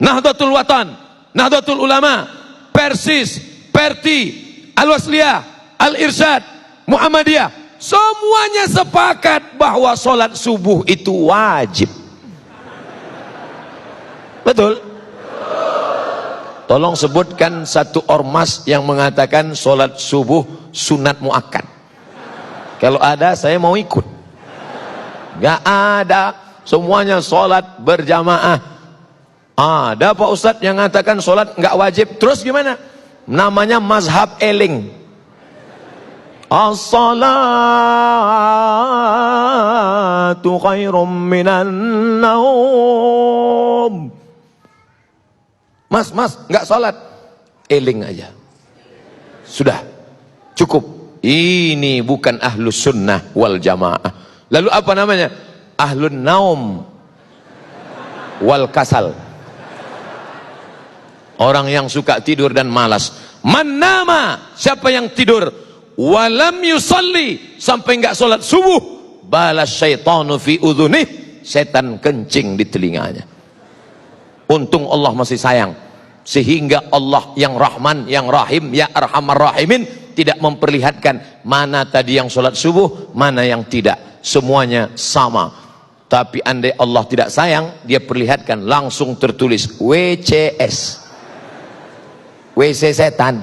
Nahdlatul Watan, Nahdlatul Ulama, Persis, Perti, Al-Wasliyah, Al-Irsyad, Muhammadiyah, semuanya sepakat bahwa sholat subuh itu wajib. Betul? Tolong sebutkan satu ormas yang mengatakan sholat subuh sunat muakkad. Kalau ada, saya mau ikut. Gak ada, semuanya sholat berjamaah. Ada Pak Ustadz yang mengatakan sholat nggak wajib. Terus gimana? Namanya mazhab eling. As-salatu khairum minan naum. Mas, nggak sholat, eling aja. Sudah, cukup. Ini bukan ahlus sunnah wal jamaah. Lalu apa namanya? Ahlun naum wal kasal. Orang yang suka tidur dan malas. Man nama, siapa yang tidur walam yusalli, sampai enggak sholat subuh, balas syaitanu fi udhunih, setan kencing di telinganya. Untung Allah masih sayang, sehingga Allah yang Rahman, yang Rahim, ya Arhamar Rahimin tidak memperlihatkan mana tadi yang sholat subuh, mana yang tidak. Semuanya sama. Tapi andai Allah tidak sayang, dia perlihatkan langsung tertulis WCS, WC setan.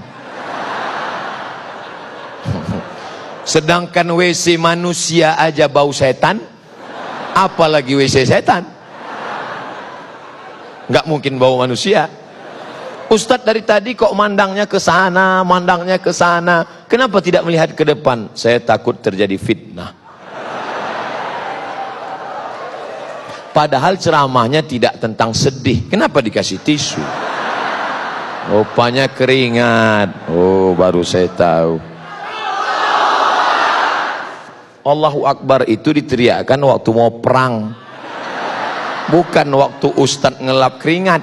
Sedangkan WC manusia aja bau setan, apalagi WC setan. Nggak mungkin bau manusia. Ustadz dari tadi kok mandangnya ke sana, mandangnya ke sana. Kenapa tidak melihat ke depan? Saya takut terjadi fitnah. Padahal ceramahnya tidak tentang sedih. Kenapa dikasih tisu? Rupanya keringat. Oh, baru saya tahu. Allahu Akbar itu diteriakkan waktu mau perang, bukan waktu Ustadz ngelap keringat.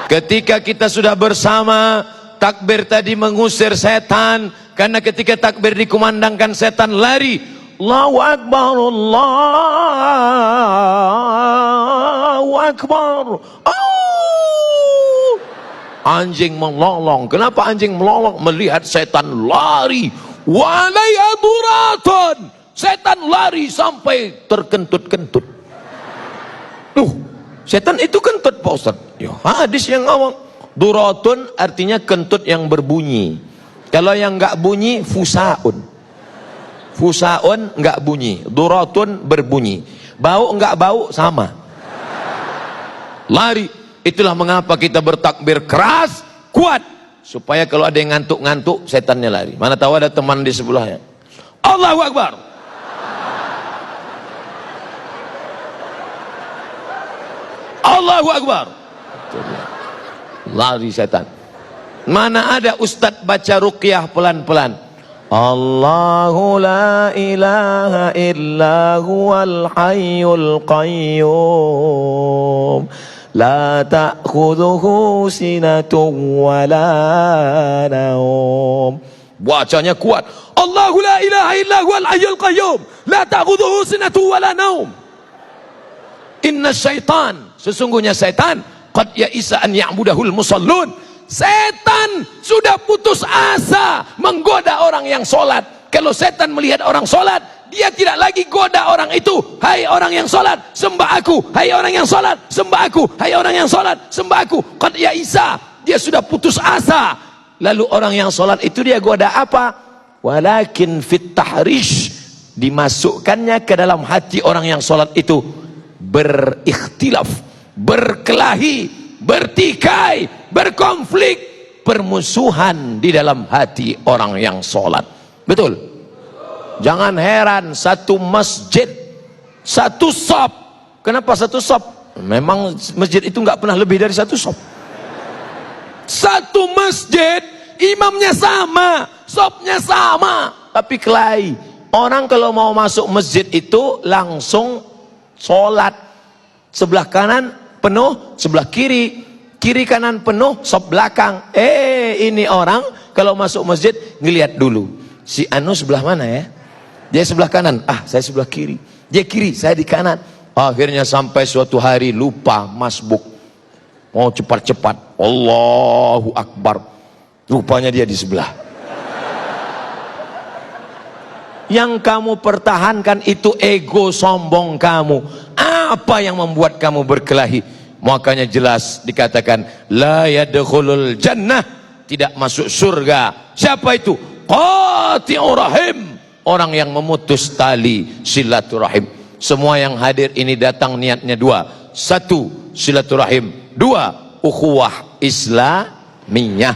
Ketika kita sudah bersama, takbir tadi mengusir setan. Karena ketika takbir dikumandangkan, setan lari. Allahu Akbar, Allahu Akbar. Anjing melolong. Kenapa anjing melolong? Melihat setan lari. Walayaduraton. Setan lari sampai terkentut-kentut. Setan itu kentut Pak Ustaz. Ya, hadis yang ngomong. Duratun artinya kentut yang berbunyi. Kalau yang enggak bunyi, fusaun. Fusaun enggak bunyi. Duratun berbunyi. Bau enggak bau, sama. Lari. Itulah mengapa kita bertakbir keras, kuat, supaya kalau ada yang ngantuk-ngantuk, setannya lari. Mana tahu ada teman di sebelahnya. Allahu Akbar. Allahu Akbar. Lari setan. Mana ada ustadz baca ruqyah pelan-pelan. Allahu la ilaha illa huwal hayyul qayyum. La ta'khudhuhu sinatun wa la naum. Bacanya kuat. Allahu la ilaha illa huwal hayyul qayyum. La ta'khudhuhu sinatun wa la naum. Inna syaitan, sesungguhnya syaitan, qad ya'isa an ya'budahul musallun. Setan sudah putus asa menggoda orang yang sholat. Kalau setan melihat orang sholat, dia tidak lagi goda orang itu. Hai orang yang sholat, sembah aku. Hai orang yang sholat, sembah aku. Hai orang yang sholat, sembah aku. Qad ya'isa, dia sudah putus asa. Lalu orang yang sholat itu dia goda apa? Walakin fit tahrish, dimasukkannya ke dalam hati orang yang sholat itu berikhtilaf, berkelahi, bertikai, berkonflik, permusuhan di dalam hati orang yang sholat. Betul? Jangan heran, satu masjid, satu shop. Kenapa satu shop? Memang masjid itu nggak pernah lebih dari satu shop. Satu masjid, imamnya sama, shopnya sama, tapi kelahi. Orang kalau mau masuk masjid itu langsung sholat. Sebelah kanan penuh, sebelah kiri, kiri kanan penuh, shop belakang. Ini orang kalau masuk masjid ngelihat dulu, si anu sebelah mana ya? Dia sebelah kanan, saya sebelah kiri. Dia kiri, saya di kanan. Akhirnya sampai suatu hari lupa masbuk. Mau cepat-cepat, Allahu Akbar. Rupanya dia di sebelah. Yang kamu pertahankan itu ego sombong kamu. Apa yang membuat kamu berkelahi? Makanya jelas dikatakan la yadkhulul jannah, tidak masuk surga. Siapa itu? Qati'ur rahim, orang yang memutus tali silaturahim. Semua yang hadir ini datang niatnya dua. Satu, silaturahim. Dua, ukhuwah Islamiyah.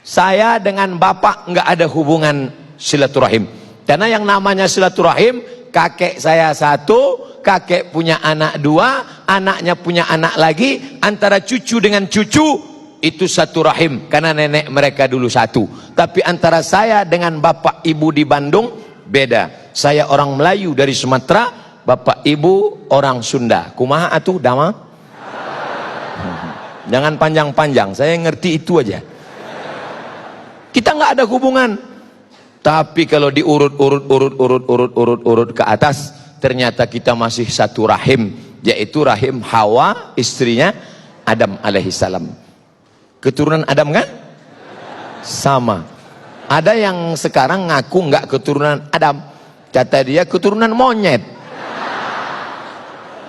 Saya dengan bapak nggak ada hubungan silaturahim. Karena yang namanya silaturahim, kakek saya satu, kakek punya anak dua, anaknya punya anak lagi, antara cucu dengan cucu itu satu rahim, karena nenek mereka dulu satu. Tapi antara saya dengan bapak ibu di Bandung beda. Saya orang Melayu dari Sumatera, bapak ibu orang Sunda. Kumaha atuh dama? Jangan panjang-panjang, saya ngerti itu aja. Kita nggak ada hubungan. Tapi kalau diurut ke atas, ternyata kita masih satu rahim, yaitu rahim Hawa, istrinya Adam alaihissalam. Keturunan Adam kan? Sama. Ada yang sekarang ngaku nggak keturunan Adam, kata dia keturunan monyet.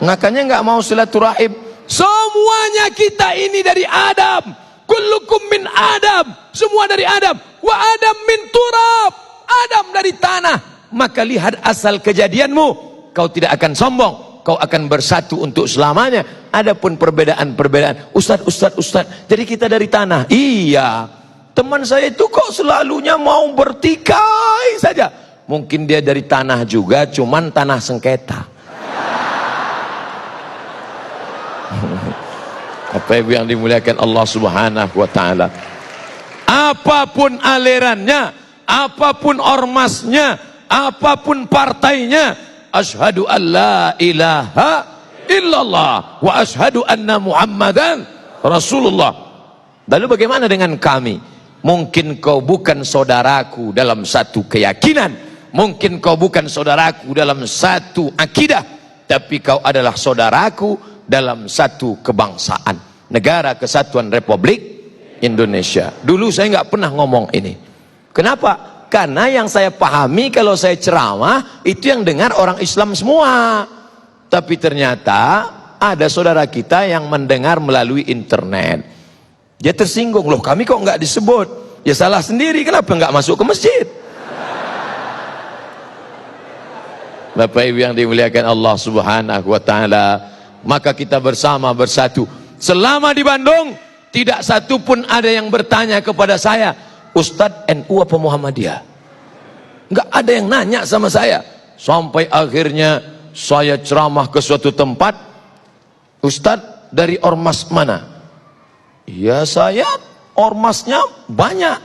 Makanya nggak mau silaturahim. Semuanya kita ini dari Adam. Kullukum min Adam. Semua dari Adam. Wa Adam min turab. Adam dari tanah. Maka lihat asal kejadianmu, kau tidak akan sombong, kau akan bersatu untuk selamanya. Adapun perbedaan-perbedaan, Ustaz, jadi kita dari tanah. Iya, teman saya itu kok selalunya mau bertikai saja. Mungkin dia dari tanah juga, cuman tanah sengketa. Apa yang dimuliakan Allah Subhanahu wa taala. Apapun alirannya, apapun ormasnya, apapun partainya, asyhadu an la ilaha illallah wa asyhadu anna Muhammadan Rasulullah. Lalu bagaimana dengan kami? Mungkin kau bukan saudaraku dalam satu keyakinan, mungkin kau bukan saudaraku dalam satu akidah, tapi kau adalah saudaraku dalam satu kebangsaan, Negara Kesatuan Republik Indonesia. Dulu saya nggak pernah ngomong ini. Kenapa? Karena yang saya pahami kalau saya ceramah itu yang dengar orang Islam semua. Tapi ternyata ada saudara kita yang mendengar melalui internet. Dia tersinggung, loh kami kok nggak disebut? Ya salah sendiri, kenapa nggak masuk ke masjid? Bapak Ibu yang dimuliakan Allah Subhanahu wa taala, maka kita bersama bersatu. Selama di Bandung tidak satu pun ada yang bertanya kepada saya, Ustadz NU apa Muhammadiyah? Nggak ada yang nanya sama saya. Sampai akhirnya saya ceramah ke suatu tempat, Ustadz dari ormas mana? Ya saya ormasnya banyak,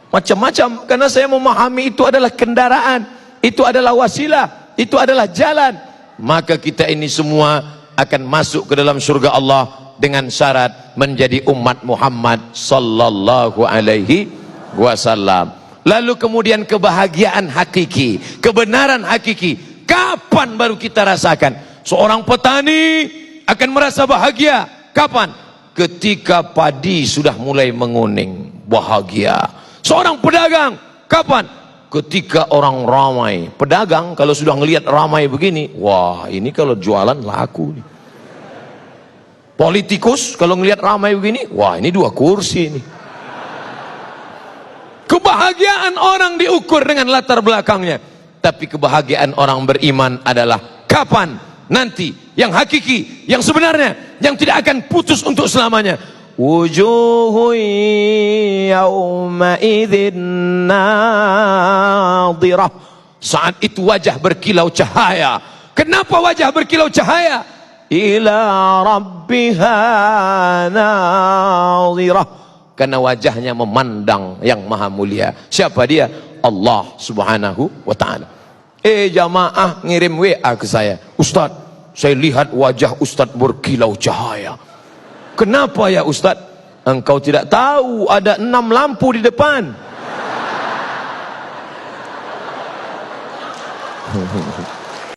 macam-macam. Karena saya memahami itu adalah kendaraan, itu adalah wasilah, itu adalah jalan. Maka kita ini semua akan masuk ke dalam surga Allah dengan syarat menjadi umat Muhammad sallallahu alaihi wasallam. Lalu kemudian kebahagiaan hakiki, kebenaran hakiki, kapan baru kita rasakan? Seorang petani akan merasa bahagia kapan? Ketika padi sudah mulai menguning, bahagia. Seorang pedagang kapan? Ketika orang ramai. Pedagang kalau sudah ngelihat ramai begini, wah ini kalau jualan laku nih. Politikus kalau ngelihat ramai begini, wah ini 2 kursi nih. Kebahagiaan orang diukur dengan latar belakangnya. Tapi kebahagiaan orang beriman adalah kapan? Nanti. Yang hakiki, yang sebenarnya, yang tidak akan putus untuk selamanya. Wujuhu yawma idzin nadhirah. Saat itu wajah berkilau cahaya. Kenapa wajah berkilau cahaya? Ila rabbiha nadhirah. Karena wajahnya memandang yang maha mulia. Siapa dia? Allah Subhanahu wa ta'ala. Jamaah ngirim WA ke saya, Ustaz, saya lihat wajah Ustaz berkilau cahaya. Kenapa ya Ustaz? Engkau tidak tahu ada 6 lampu di depan.